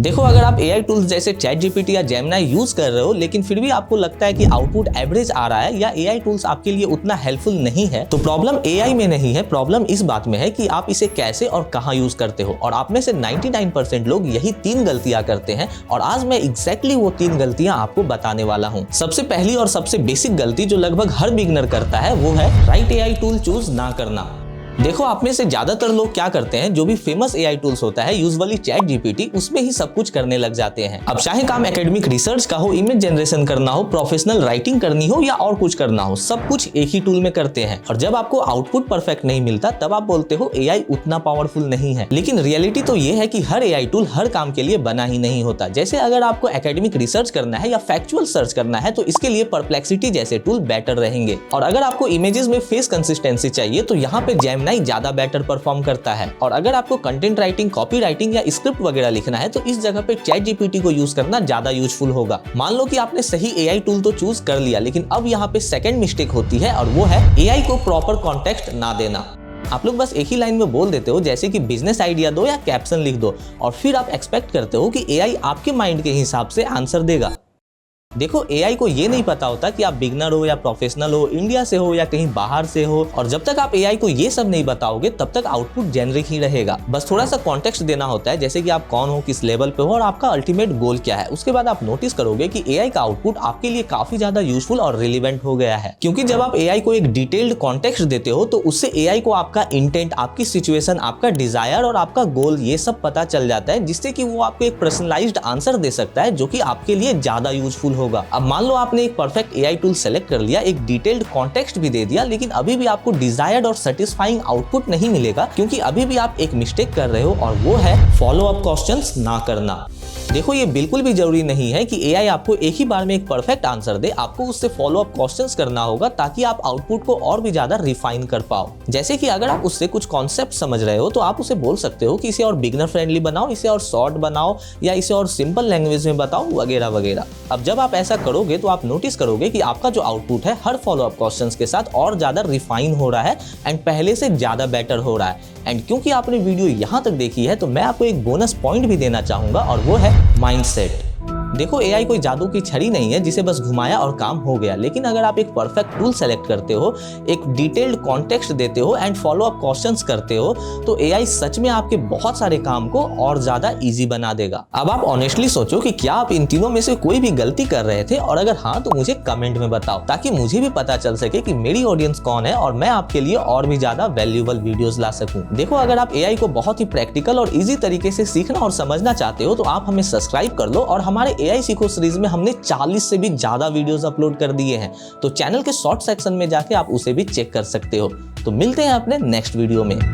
देखो, अगर आप एआई टूल्स जैसे चैट जीपीटी या जेमिनी यूज कर रहे हो लेकिन फिर भी आपको लगता है कि आउटपुट एवरेज आ रहा है या एआई टूल्स आपके लिए उतना हेल्पफुल नहीं है, तो प्रॉब्लम एआई में नहीं है, प्रॉब्लम इस बात में है कि आप इसे कैसे और कहां यूज करते हो। और आप में से 99% लोग यही 3 गलतियां करते हैं और आज मैं एग्जैक्टली वो 3 गलतियां आपको बताने वाला हूं। सबसे पहली और सबसे बेसिक गलती जो लगभग हर बिगिनर करता है वो है राइट एआई टूल चूज ना करना। देखो, आप में से ज्यादातर लोग क्या करते हैं, जो भी फेमस एआई टूल्स होता है, यूजुअली चैट जीपीटी, उसमें ही सब कुछ करने लग जाते हैं। अब चाहे काम एकेडमिक रिसर्च का हो, इमेज जनरेशन करना हो, प्रोफेशनल राइटिंग करनी हो या और कुछ करना हो, सब कुछ एक ही टूल में करते हैं। और जब आपको आउटपुट परफेक्ट नहीं मिलता तब आप बोलते हो एआई उतना पावरफुल नहीं है। लेकिन रियलिटी तो ये है कि हर एआई टूल हर काम के लिए बना ही नहीं होता। जैसे अगर आपको एकेडमिक रिसर्च करना है या फैक्चुअल सर्च करना है तो इसके लिए परप्लेक्सिटी जैसे टूल बेटर रहेंगे। और अगर आपको इमेजेस में फेस कंसिस्टेंसी चाहिए तो यहाँ पे जेमिनी ज्यादा बेटर परफॉर्म करता है। और अगर आपको कंटेंट राइटिंग, कॉपी राइटिंग या स्क्रिप्ट वगैरह लिखना है तो इस जगह पे चैट जीपीटी को यूज करना ज्यादा यूजफुल होगा। मान लो कि आपने सही एआई टूल तो चूज कर लिया, लेकिन अब यहाँ पे सेकंड मिस्टेक होती है और वो है एआई को प्रॉपर कॉन्टेक्स्ट ना देना। आप लोग बस एक ही लाइन में बोल देते हो, जैसे कि बिजनेस आइडिया दो या कैप्शन लिख दो, और फिर आप एक्सपेक्ट करते हो कि एआई आपके माइंड के हिसाब से आंसर देगा। देखो, एआई को ये नहीं पता होता कि आप बिगनर हो या प्रोफेशनल हो, इंडिया से हो या कहीं बाहर से हो, और जब तक आप एआई को ये सब नहीं बताओगे तब तक आउटपुट जेनरिक ही रहेगा। बस थोड़ा सा कॉन्टेक्स्ट देना होता है, जैसे कि आप कौन हो, किस लेवल पे हो और आपका अल्टीमेट गोल क्या है। उसके बाद आप नोटिस करोगे कि एआई का आउटपुट आपके लिए काफी ज्यादा यूजफुल और रिलेवेंट हो गया है। क्योंकि जब आप एआई को एक डिटेल्ड कॉन्टेक्स्ट देते हो तो उससे एआई को आपका इंटेंट, आपकी सिचुएशन, आपका डिजायर और आपका गोल ये सब पता चल जाता है, जिससे कि वो आपको एक पर्सनलाइज्ड आंसर दे सकता है जो कि आपके लिए ज्यादा यूजफुल होगा। अब मान लो आपने एक परफेक्ट एआई टूल सेलेक्ट कर लिया, एक डिटेल्ड कॉन्टेक्स्ट भी दे दिया, लेकिन अभी भी आपको डिजायर्ड और सेटिस्फाइंग आउटपुट नहीं मिलेगा, क्योंकि अभी भी आप एक मिस्टेक कर रहे हो और वो है फॉलो अप क्वेश्चंस ना करना। देखो, ये बिल्कुल भी जरूरी नहीं है कि एआई आपको एक ही बार में एक परफेक्ट आंसर दे, आपको उससे फॉलो अप क्वेश्चंस करना होगा ताकि आप आउटपुट को और भी ज्यादा रिफाइन कर पाओ। जैसे कि अगर आप उससे कुछ कॉन्सेप्ट समझ रहे हो तो आप उसे बोल सकते हो कि इसे और बिगिनर फ्रेंडली बनाओ, इसे और शॉर्ट बनाओ या इसे और सिंपल लैंग्वेज में बताओ वगैरह वगैरह। अब जब आप ऐसा करोगे तो आप नोटिस करोगे कि आपका जो आउटपुट है हर फॉलो अप क्वेश्चंस के साथ और ज्यादा रिफाइन हो रहा है एंड पहले से ज्यादा बेटर हो रहा है। एंड क्योंकि आपने वीडियो यहाँ तक देखी है तो मैं आपको एक बोनस पॉइंट भी देना चाहूंगा और वो है माइंडसेट। देखो, एआई कोई जादू की छड़ी नहीं है जिसे बस घुमाया और काम हो गया। लेकिन अगर आप एक परफेक्ट टूल सेलेक्ट करते हो, एक डिटेल्ड कॉन्टेक्स्ट देते हो एंड फॉलो अप क्वेश्चंस करते हो तो एआई सच में आपके बहुत सारे काम को और ज्यादा इजी बना देगा। अब आप ऑनेस्टली सोचो कि क्या आप इन तीनों में से कोई भी गलती कर रहे थे, और अगर हाँ तो मुझे कमेंट में बताओ ताकि मुझे भी पता चल सके कि मेरी ऑडियंस कौन है और मैं आपके लिए और भी ज्यादा वैल्यूएबल वीडियोस ला सकूं। देखो, अगर आप एआई को बहुत ही प्रैक्टिकल और इजी तरीके से सीखना और समझना चाहते हो तो आप हमें सब्सक्राइब कर लो, और हमारे एआई सीखो सीरीज में हमने 40 से भी ज्यादा वीडियोस अपलोड कर दिए हैं, तो चैनल के शॉर्ट सेक्शन में जाके आप उसे भी चेक कर सकते हो। तो मिलते हैं अपने नेक्स्ट वीडियो में।